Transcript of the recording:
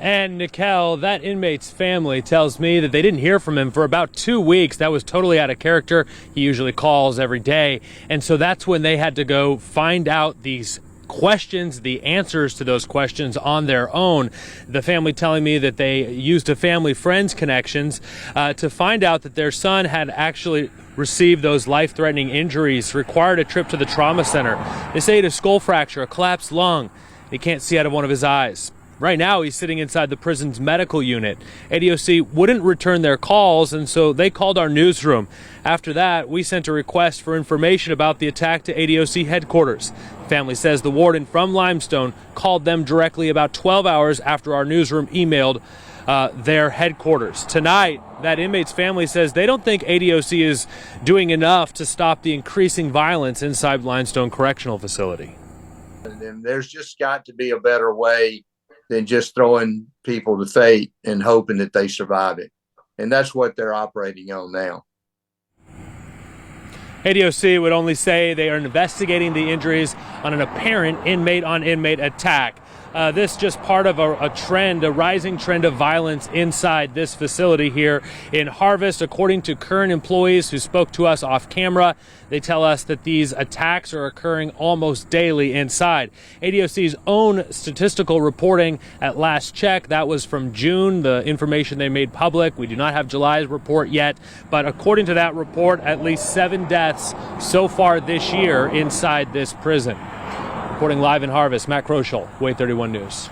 And Nikel, that inmate's family tells me that they didn't hear from him for about 2 weeks. That was totally out of character. He usually calls every day. And so that's when they had to go find out these questions, the answers to those questions on their own. The family telling me that they used a family friends connections to find out that their son had actually received those life-threatening injuries, required a trip to the trauma center. They say he had a skull fracture, a collapsed lung. He can't see out of one of his eyes. Right now, he's sitting inside the prison's medical unit. ADOC wouldn't return their calls, and so they called our newsroom. After that, we sent a request for information about the attack to ADOC headquarters. Family says the warden from Limestone called them directly about 12 hours after our newsroom emailed their headquarters. Tonight, that inmate's family says they don't think ADOC is doing enough to stop the increasing violence inside Limestone Correctional Facility. And there's just got to be a better way than just throwing people to fate and hoping that they survive it. And that's what they're operating on now. ADOC would only say they are investigating the injuries on an apparent inmate-on-inmate attack. This just part of a trend, a rising trend of violence inside this facility here in Harvest. According to current employees who spoke to us off camera, they tell us that these attacks are occurring almost daily inside. ADOC's own statistical reporting at last check, that was from June, the information they made public. We do not have July's report yet, but according to that report, at least 7 deaths so far this year inside this prison. Reporting live in Harvest, Matt Kroschel, Way 31 News.